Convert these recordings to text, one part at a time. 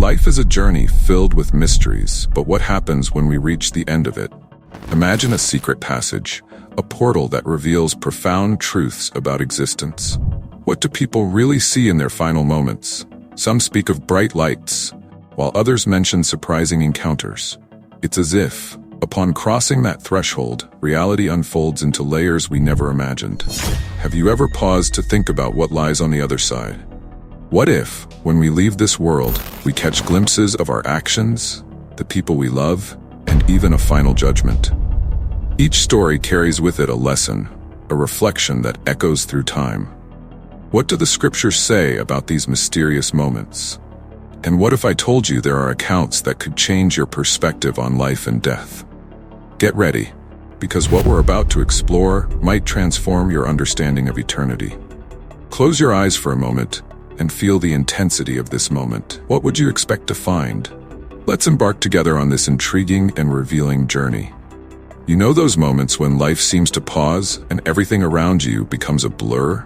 Life is a journey filled with mysteries, but what happens when we reach the end of it? Imagine a secret passage, a portal that reveals profound truths about existence. What do people really see in their final moments? Some speak of bright lights, while others mention surprising encounters. It's as if, upon crossing that threshold, reality unfolds into layers we never imagined. Have you ever paused to think about what lies on the other side? What if, when we leave this world, we catch glimpses of our actions, the people we love, and even a final judgment? Each story carries with it a lesson, a reflection that echoes through time. What do the scriptures say about these mysterious moments? And what if I told you there are accounts that could change your perspective on life and death? Get ready, because what we're about to explore might transform your understanding of eternity. Close your eyes for a moment and feel the intensity of this moment. What would you expect to find? Let's embark together on this intriguing and revealing journey. You know those moments when life seems to pause and everything around you becomes a blur?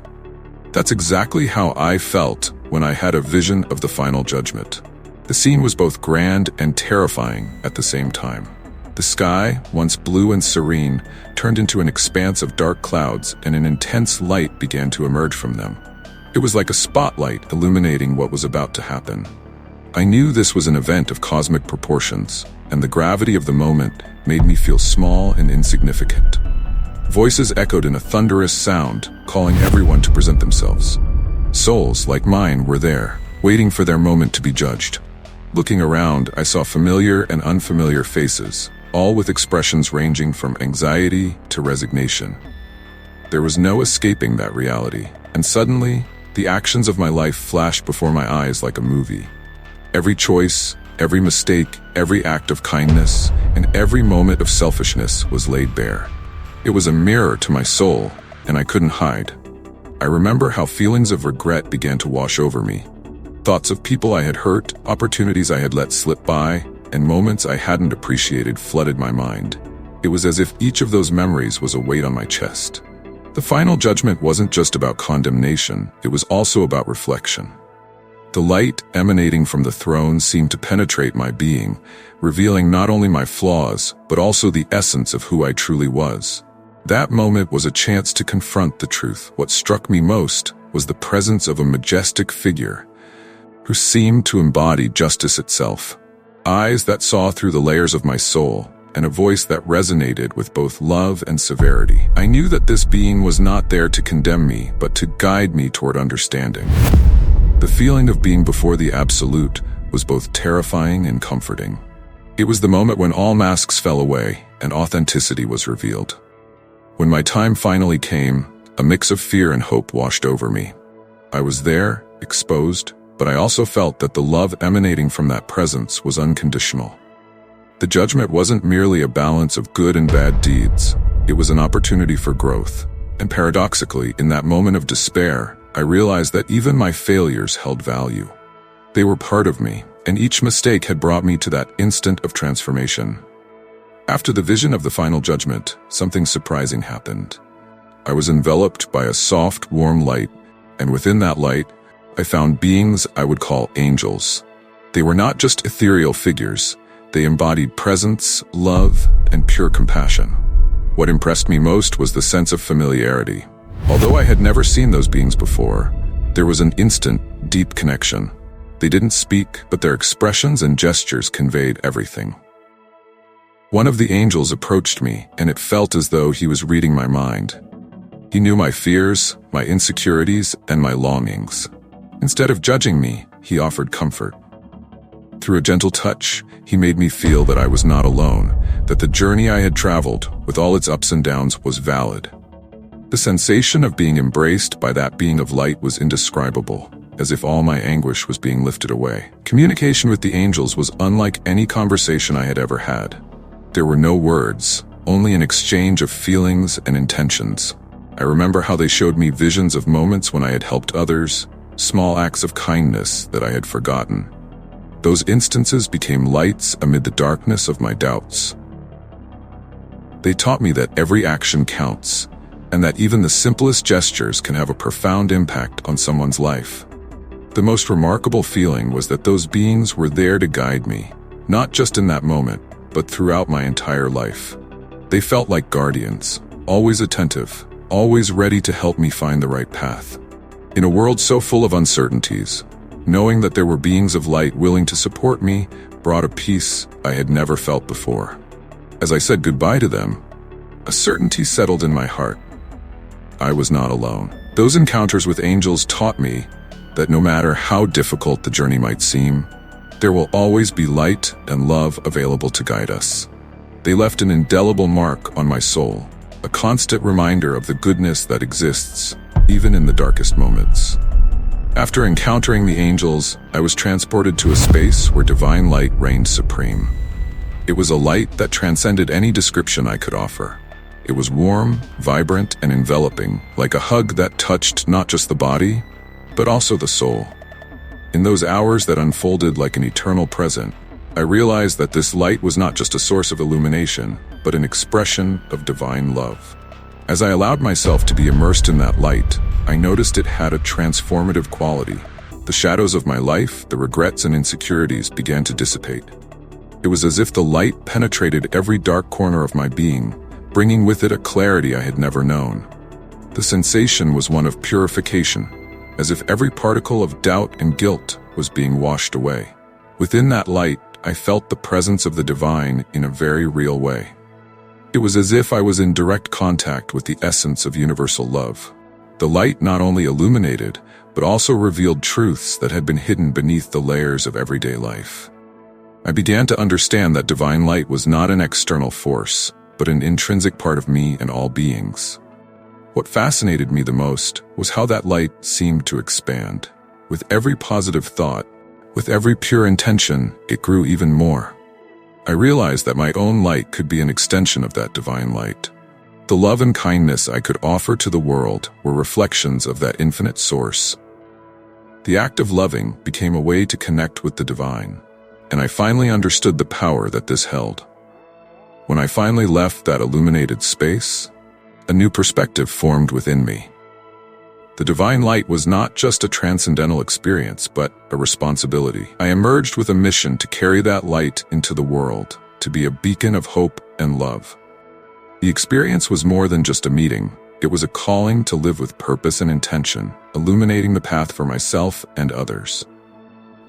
That's exactly how I felt when I had a vision of the final judgment. The scene was both grand and terrifying at the same time. The sky, once blue and serene, turned into an expanse of dark clouds, and an intense light began to emerge from them. It was like a spotlight illuminating what was about to happen. I knew this was an event of cosmic proportions, and the gravity of the moment made me feel small and insignificant. Voices echoed in a thunderous sound, calling everyone to present themselves. Souls like mine were there, waiting for their moment to be judged. Looking around, I saw familiar and unfamiliar faces, all with expressions ranging from anxiety to resignation. There was no escaping that reality, and suddenly, the actions of my life flashed before my eyes like a movie. Every choice, every mistake, every act of kindness, and every moment of selfishness was laid bare. It was a mirror to my soul, and I couldn't hide. I remember how feelings of regret began to wash over me. Thoughts of people I had hurt, opportunities I had let slip by, and moments I hadn't appreciated flooded my mind. It was as if each of those memories was a weight on my chest. The final judgment wasn't just about condemnation, it was also about reflection. The light emanating from the throne seemed to penetrate my being, revealing not only my flaws, but also the essence of who I truly was. That moment was a chance to confront the truth. What struck me most was the presence of a majestic figure who seemed to embody justice itself. Eyes that saw through the layers of my soul, and a voice that resonated with both love and severity. I knew that this being was not there to condemn me, but to guide me toward understanding. The feeling of being before the Absolute was both terrifying and comforting. It was the moment when all masks fell away and authenticity was revealed. When my time finally came, a mix of fear and hope washed over me. I was there, exposed, but I also felt that the love emanating from that presence was unconditional. The judgment wasn't merely a balance of good and bad deeds, it was an opportunity for growth. And paradoxically, in that moment of despair, I realized that even my failures held value. They were part of me, and each mistake had brought me to that instant of transformation. After the vision of the final judgment, something surprising happened. I was enveloped by a soft, warm light, and within that light, I found beings I would call angels. They were not just ethereal figures, they embodied presence, love, and pure compassion. What impressed me most was the sense of familiarity. Although I had never seen those beings before, there was an instant, deep connection. They didn't speak, but their expressions and gestures conveyed everything. One of the angels approached me, and it felt as though he was reading my mind. He knew my fears, my insecurities, and my longings. Instead of judging me, he offered comfort. Through a gentle touch, he made me feel that I was not alone, that the journey I had traveled, with all its ups and downs, was valid. The sensation of being embraced by that being of light was indescribable, as if all my anguish was being lifted away. Communication with the angels was unlike any conversation I had ever had. There were no words, only an exchange of feelings and intentions. I remember how they showed me visions of moments when I had helped others, small acts of kindness that I had forgotten. Those instances became lights amid the darkness of my doubts. They taught me that every action counts, and that even the simplest gestures can have a profound impact on someone's life. The most remarkable feeling was that those beings were there to guide me, not just in that moment, but throughout my entire life. They felt like guardians, always attentive, always ready to help me find the right path. In a world so full of uncertainties, knowing that there were beings of light willing to support me brought a peace I had never felt before. As I said goodbye to them, a certainty settled in my heart. I was not alone. Those encounters with angels taught me that no matter how difficult the journey might seem, there will always be light and love available to guide us. They left an indelible mark on my soul, a constant reminder of the goodness that exists, even in the darkest moments. After encountering the angels, I was transported to a space where divine light reigned supreme. It was a light that transcended any description I could offer. It was warm, vibrant, and enveloping, like a hug that touched not just the body, but also the soul. In those hours that unfolded like an eternal present, I realized that this light was not just a source of illumination, but an expression of divine love. As I allowed myself to be immersed in that light, I noticed it had a transformative quality. The shadows of my life, the regrets and insecurities began to dissipate. It was as if the light penetrated every dark corner of my being, bringing with it a clarity I had never known. The sensation was one of purification, as if every particle of doubt and guilt was being washed away. Within that light, I felt the presence of the divine in a very real way. It was as if I was in direct contact with the essence of universal love. The light not only illuminated, but also revealed truths that had been hidden beneath the layers of everyday life. I began to understand that divine light was not an external force, but an intrinsic part of me and all beings. What fascinated me the most was how that light seemed to expand. With every positive thought, with every pure intention, it grew even more. I realized that my own light could be an extension of that divine light. The love and kindness I could offer to the world were reflections of that infinite source. The act of loving became a way to connect with the divine, and I finally understood the power that this held. When I finally left that illuminated space, a new perspective formed within me. The divine light was not just a transcendental experience, but a responsibility. I emerged with a mission to carry that light into the world, to be a beacon of hope and love. The experience was more than just a meeting. It was a calling to live with purpose and intention, illuminating the path for myself and others.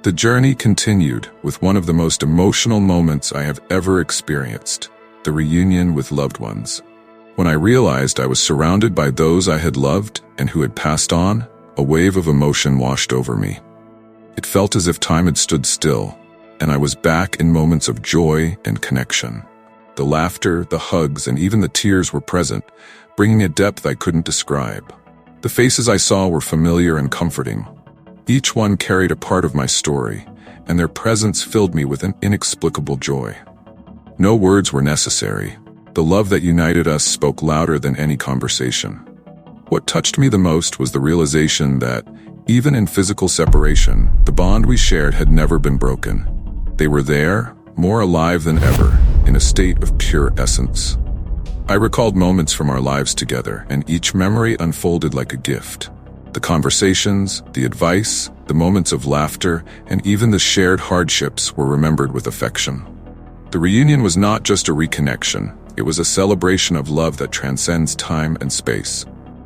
The journey continued with one of the most emotional moments I have ever experienced, the reunion with loved ones. When I realized I was surrounded by those I had loved and who had passed on, a wave of emotion washed over me. It felt as if time had stood still, and I was back in moments of joy and connection. The laughter, the hugs, and even the tears were present, bringing a depth I couldn't describe. The faces I saw were familiar and comforting. Each one carried a part of my story, and their presence filled me with an inexplicable joy. No words were necessary. The love that united us spoke louder than any conversation. What touched me the most was the realization that, even in physical separation, the bond we shared had never been broken. They were there, more alive than ever, in a state of pure essence. I recalled moments from our lives together, and each memory unfolded like a gift. The conversations, the advice, the moments of laughter, and even the shared hardships were remembered with affection. The reunion was not just a reconnection. It was a celebration of love that transcends time and space.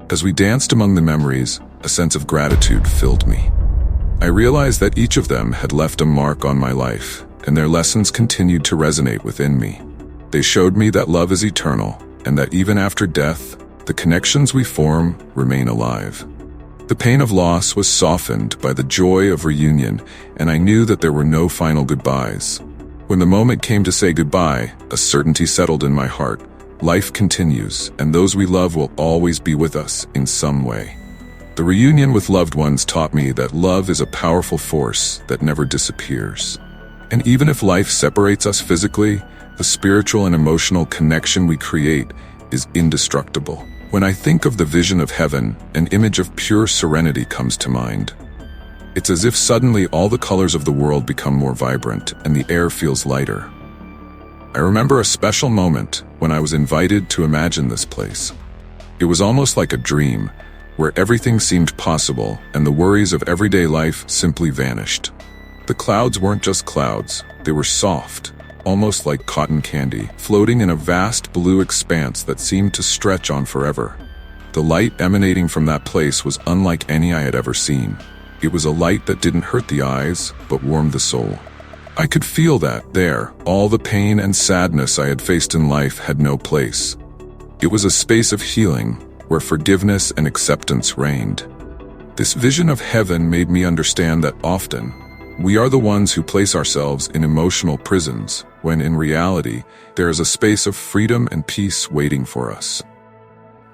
As we danced among the memories, a sense of gratitude filled me. I realized that each of them had left a mark on my life, and their lessons continued to resonate within me. They showed me that love is eternal, and that even after death, the connections we form remain alive. The pain of loss was softened by the joy of reunion, and I knew that there were no final goodbyes. When the moment came to say goodbye, a certainty settled in my heart. Life continues, and those we love will always be with us in some way. The reunion with loved ones taught me that love is a powerful force that never disappears. And even if life separates us physically, the spiritual and emotional connection we create is indestructible. When I think of the vision of heaven, an image of pure serenity comes to mind. It's as if suddenly all the colors of the world become more vibrant and the air feels lighter. I remember a special moment when I was invited to imagine this place. It was almost like a dream, where everything seemed possible and the worries of everyday life simply vanished. The clouds weren't just clouds, they were soft, almost like cotton candy, floating in a vast blue expanse that seemed to stretch on forever. The light emanating from that place was unlike any I had ever seen. It was a light that didn't hurt the eyes, but warmed the soul. I could feel that there, all the pain and sadness I had faced in life had no place. It was a space of healing, where forgiveness and acceptance reigned. This vision of heaven made me understand that often, we are the ones who place ourselves in emotional prisons, when in reality, there is a space of freedom and peace waiting for us.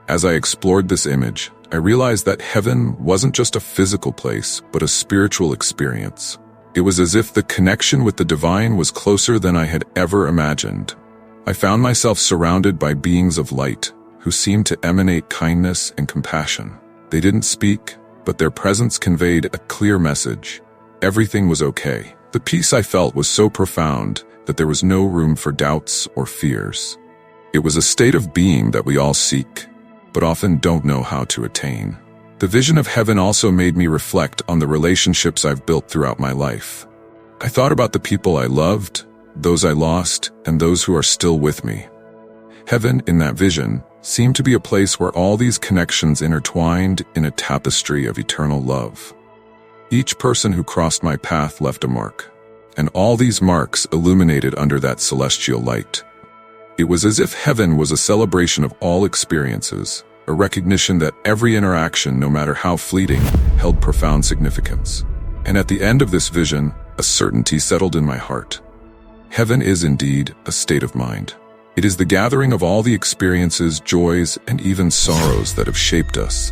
As I explored this image, I realized that heaven wasn't just a physical place, but a spiritual experience. It was as if the connection with the divine was closer than I had ever imagined. I found myself surrounded by beings of light, who seemed to emanate kindness and compassion. They didn't speak, but their presence conveyed a clear message. Everything was okay. The peace I felt was so profound that there was no room for doubts or fears. It was a state of being that we all seek, but often don't know how to attain. The vision of heaven also made me reflect on the relationships I've built throughout my life. I thought about the people I loved, those I lost, and those who are still with me. Heaven, in that vision, seemed to be a place where all these connections intertwined in a tapestry of eternal love. Each person who crossed my path left a mark, and all these marks illuminated under that celestial light. It was as if heaven was a celebration of all experiences, a recognition that every interaction, no matter how fleeting, held profound significance. And at the end of this vision, a certainty settled in my heart. Heaven is indeed a state of mind. It is the gathering of all the experiences, joys, and even sorrows that have shaped us.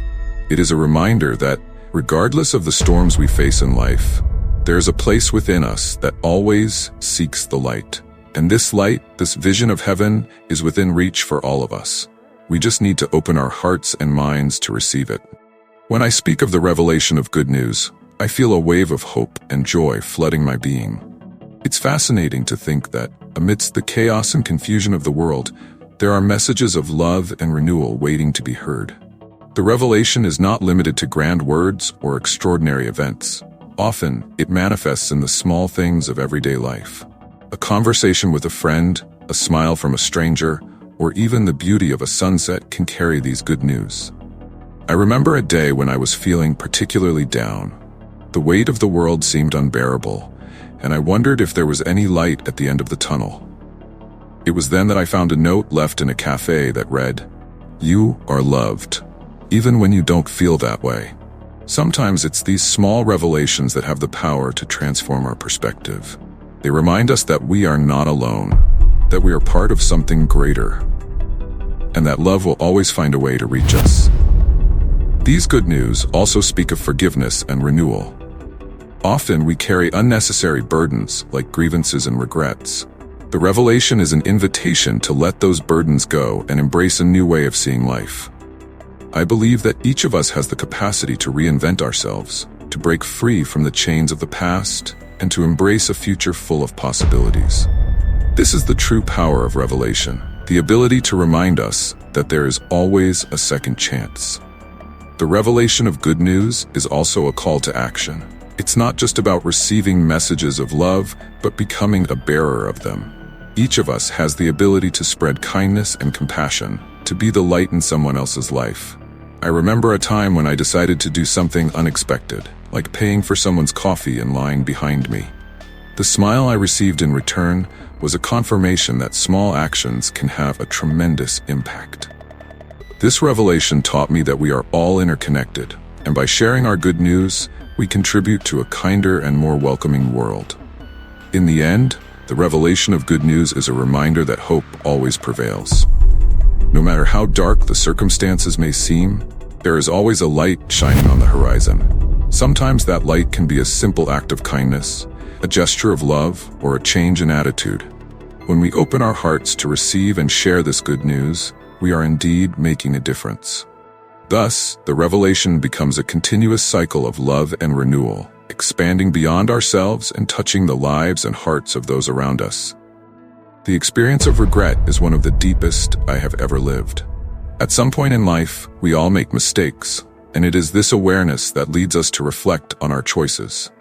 It is a reminder that, regardless of the storms we face in life, there is a place within us that always seeks the light. And this light, this vision of heaven, is within reach for all of us. We just need to open our hearts and minds to receive it. When I speak of the revelation of good news, I feel a wave of hope and joy flooding my being. It's fascinating to think that, amidst the chaos and confusion of the world, there are messages of love and renewal waiting to be heard. The revelation is not limited to grand words or extraordinary events. Often, it manifests in the small things of everyday life. A conversation with a friend, a smile from a stranger, or even the beauty of a sunset can carry these good news. I remember a day when I was feeling particularly down. The weight of the world seemed unbearable, and I wondered if there was any light at the end of the tunnel. It was then that I found a note left in a cafe that read, "You are loved, even when you don't feel that way." Sometimes it's these small revelations that have the power to transform our perspective. They remind us that we are not alone, that we are part of something greater, and that love will always find a way to reach us. These good news also speak of forgiveness and renewal. Often we carry unnecessary burdens like grievances and regrets. The revelation is an invitation to let those burdens go and embrace a new way of seeing life. I believe that each of us has the capacity to reinvent ourselves, to break free from the chains of the past, and to embrace a future full of possibilities. This is the true power of revelation, the ability to remind us that there is always a second chance. The revelation of good news is also a call to action. It's not just about receiving messages of love, but becoming a bearer of them. Each of us has the ability to spread kindness and compassion, to be the light in someone else's life. I remember a time when I decided to do something unexpected, like paying for someone's coffee in line behind me. The smile I received in return was a confirmation that small actions can have a tremendous impact. This revelation taught me that we are all interconnected, and by sharing our good news, we contribute to a kinder and more welcoming world. In the end, the revelation of good news is a reminder that hope always prevails. No matter how dark the circumstances may seem, there is always a light shining on the horizon. Sometimes that light can be a simple act of kindness, a gesture of love, or a change in attitude. When we open our hearts to receive and share this good news, we are indeed making a difference. Thus, the revelation becomes a continuous cycle of love and renewal, expanding beyond ourselves and touching the lives and hearts of those around us. The experience of regret is one of the deepest I have ever lived. At some point in life, we all make mistakes, and it is this awareness that leads us to reflect on our choices.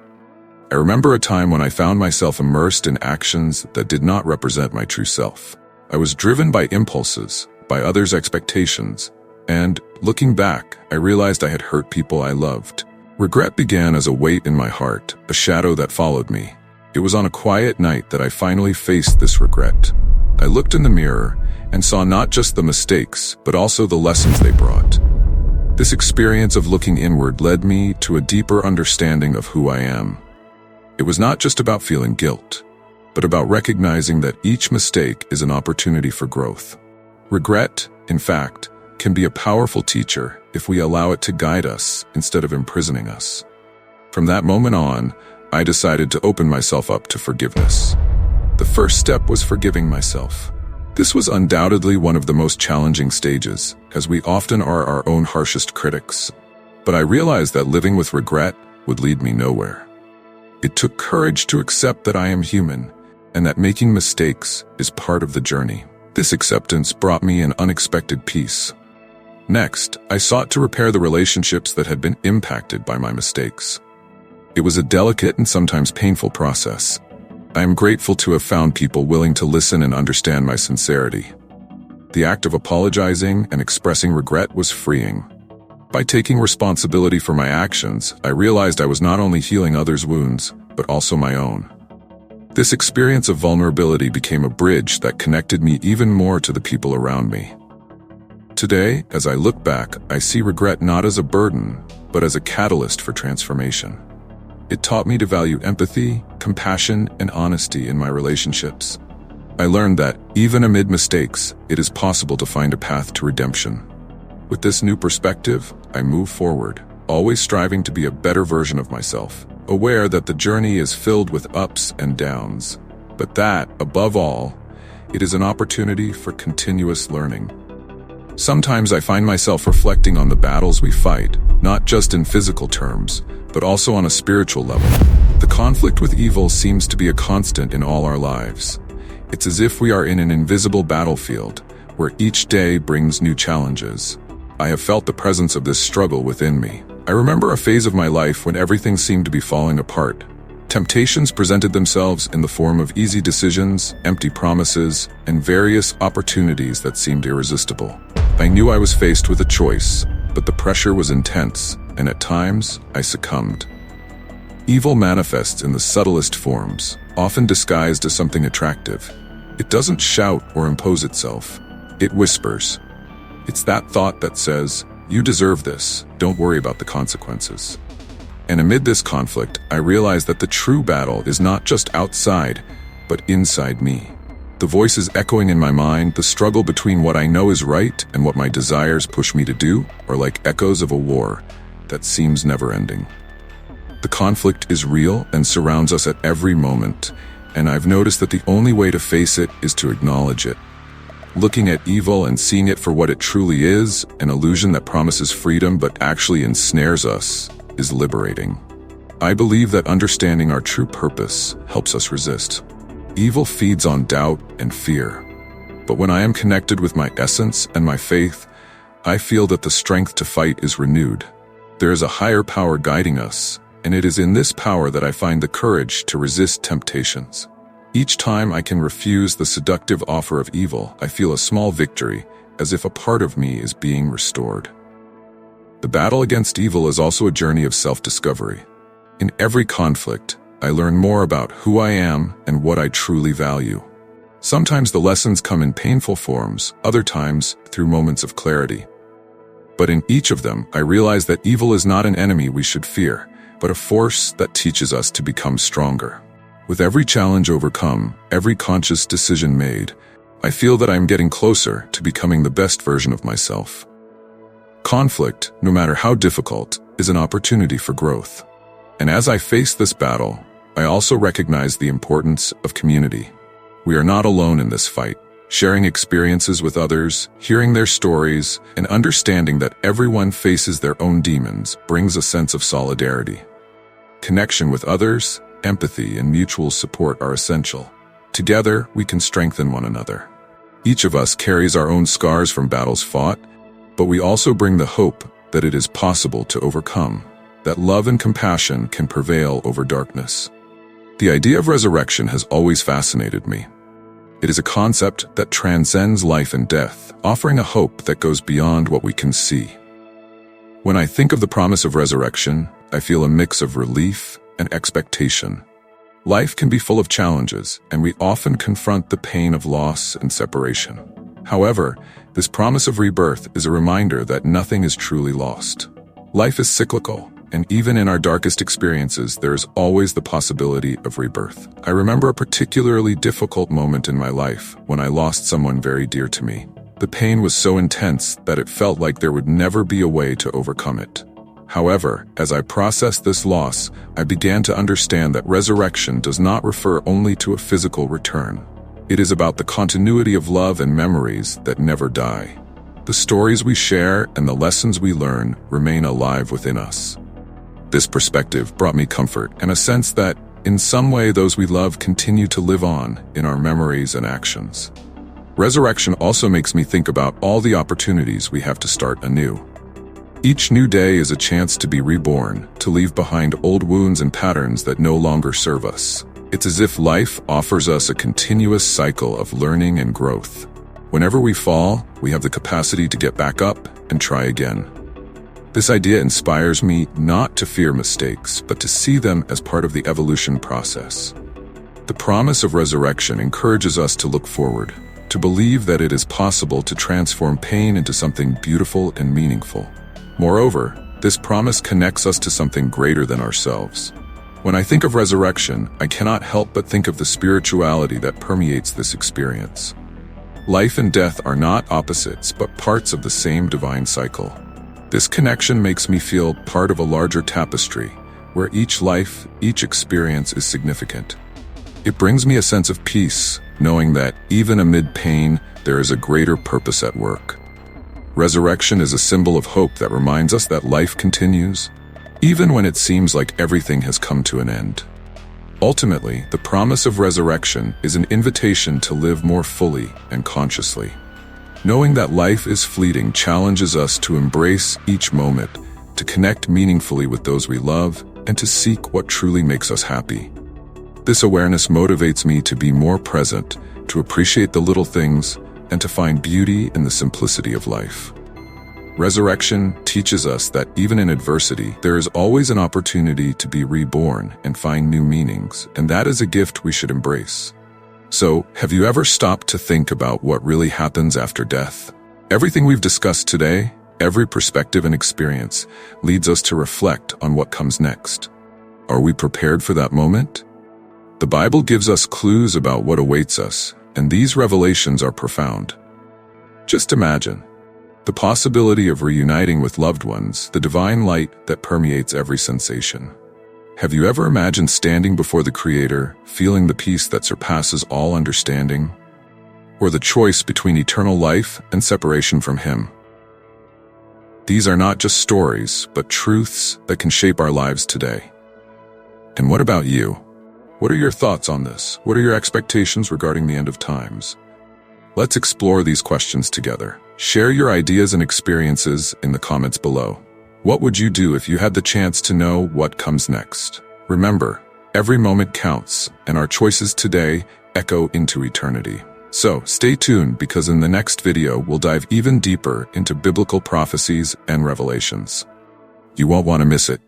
I remember a time when I found myself immersed in actions that did not represent my true self. I was driven by impulses, by others' expectations, and, looking back, I realized I had hurt people I loved. Regret began as a weight in my heart, a shadow that followed me. It was on a quiet night that I finally faced this regret. I looked in the mirror and saw not just the mistakes, but also the lessons they brought. This experience of looking inward led me to a deeper understanding of who I am. It was not just about feeling guilt, but about recognizing that each mistake is an opportunity for growth. Regret, in fact, can be a powerful teacher if we allow it to guide us instead of imprisoning us. From that moment on, I decided to open myself up to forgiveness. The first step was forgiving myself. This was undoubtedly one of the most challenging stages, as we often are our own harshest critics. But I realized that living with regret would lead me nowhere. It took courage to accept that I am human, and that making mistakes is part of the journey. This acceptance brought me an unexpected peace. Next, I sought to repair the relationships that had been impacted by my mistakes. It was a delicate and sometimes painful process. I am grateful to have found people willing to listen and understand my sincerity. The act of apologizing and expressing regret was freeing. By taking responsibility for my actions, I realized I was not only healing others' wounds, but also my own. This experience of vulnerability became a bridge that connected me even more to the people around me. Today, as I look back, I see regret not as a burden, but as a catalyst for transformation. It taught me to value empathy, compassion, and honesty in my relationships. I learned that, even amid mistakes, it is possible to find a path to redemption. With this new perspective, I move forward, always striving to be a better version of myself, aware that the journey is filled with ups and downs, but that, above all, it is an opportunity for continuous learning. Sometimes I find myself reflecting on the battles we fight, not just in physical terms, but also on a spiritual level. The conflict with evil seems to be a constant in all our lives. It's as if we are in an invisible battlefield, where each day brings new challenges. I have felt the presence of this struggle within me. I remember a phase of my life when everything seemed to be falling apart. Temptations presented themselves in the form of easy decisions, empty promises, and various opportunities that seemed irresistible. I knew I was faced with a choice, but the pressure was intense, and at times, I succumbed. Evil manifests in the subtlest forms, often disguised as something attractive. It doesn't shout or impose itself. It whispers. It's that thought that says, "You deserve this, don't worry about the consequences." And amid this conflict, I realized that the true battle is not just outside, but inside me. The voices echoing in my mind, the struggle between what I know is right and what my desires push me to do, are like echoes of a war that seems never-ending. The conflict is real and surrounds us at every moment, and I've noticed that the only way to face it is to acknowledge it. Looking at evil and seeing it for what it truly is, an illusion that promises freedom but actually ensnares us, is liberating. I believe that understanding our true purpose helps us resist. Evil feeds on doubt and fear. But when I am connected with my essence and my faith, I feel that the strength to fight is renewed. There is a higher power guiding us, and it is in this power that I find the courage to resist temptations. Each time I can refuse the seductive offer of evil, I feel a small victory, as if a part of me is being restored. The battle against evil is also a journey of self-discovery. In every conflict, I learn more about who I am and what I truly value. Sometimes the lessons come in painful forms, other times through moments of clarity. But in each of them, I realize that evil is not an enemy we should fear, but a force that teaches us to become stronger. With every challenge overcome, every conscious decision made, I feel that I am getting closer to becoming the best version of myself. Conflict, no matter how difficult, is an opportunity for growth. And as I face this battle, I also recognize the importance of community. We are not alone in this fight. Sharing experiences with others, hearing their stories, and understanding that everyone faces their own demons brings a sense of solidarity. Connection with others, empathy, and mutual support are essential. Together, we can strengthen one another. Each of us carries our own scars from battles fought, but we also bring the hope that it is possible to overcome, that love and compassion can prevail over darkness. The idea of resurrection has always fascinated me. It is a concept that transcends life and death, offering a hope that goes beyond what we can see. When I think of the promise of resurrection, I feel a mix of relief and expectation. Life can be full of challenges, and we often confront the pain of loss and separation. However, this promise of rebirth is a reminder that nothing is truly lost. Life is cyclical, and even in our darkest experiences, there is always the possibility of rebirth. I remember a particularly difficult moment in my life when I lost someone very dear to me. The pain was so intense that it felt like there would never be a way to overcome it. However, as I processed this loss, I began to understand that resurrection does not refer only to a physical return. It is about the continuity of love and memories that never die. The stories we share and the lessons we learn remain alive within us. This perspective brought me comfort and a sense that, in some way, those we love continue to live on in our memories and actions. Resurrection also makes me think about all the opportunities we have to start anew. Each new day is a chance to be reborn, to leave behind old wounds and patterns that no longer serve us. It's as if life offers us a continuous cycle of learning and growth. Whenever we fall, we have the capacity to get back up and try again. This idea inspires me not to fear mistakes, but to see them as part of the evolution process. The promise of resurrection encourages us to look forward, to believe that it is possible to transform pain into something beautiful and meaningful. Moreover, this promise connects us to something greater than ourselves. When I think of resurrection, I cannot help but think of the spirituality that permeates this experience. Life and death are not opposites, but parts of the same divine cycle. This connection makes me feel part of a larger tapestry, where each life, each experience is significant. It brings me a sense of peace, knowing that, even amid pain, there is a greater purpose at work. Resurrection is a symbol of hope that reminds us that life continues, even when it seems like everything has come to an end. Ultimately, the promise of resurrection is an invitation to live more fully and consciously. Knowing that life is fleeting challenges us to embrace each moment, to connect meaningfully with those we love, and to seek what truly makes us happy. This awareness motivates me to be more present, to appreciate the little things, and to find beauty in the simplicity of life. Resurrection teaches us that even in adversity, there is always an opportunity to be reborn and find new meanings, and that is a gift we should embrace. So, have you ever stopped to think about what really happens after death? Everything we've discussed today, every perspective and experience, leads us to reflect on what comes next. Are we prepared for that moment? The Bible gives us clues about what awaits us, and these revelations are profound. Just imagine the possibility of reuniting with loved ones, the divine light that permeates every sensation. Have you ever imagined standing before the Creator, feeling the peace that surpasses all understanding? Or the choice between eternal life and separation from Him? These are not just stories, but truths that can shape our lives today. And what about you? What are your thoughts on this? What are your expectations regarding the end of times? Let's explore these questions together. Share your ideas and experiences in the comments below. What would you do if you had the chance to know what comes next? Remember, every moment counts, and our choices today echo into eternity. So, stay tuned, because in the next video, we'll dive even deeper into biblical prophecies and revelations. You won't want to miss it.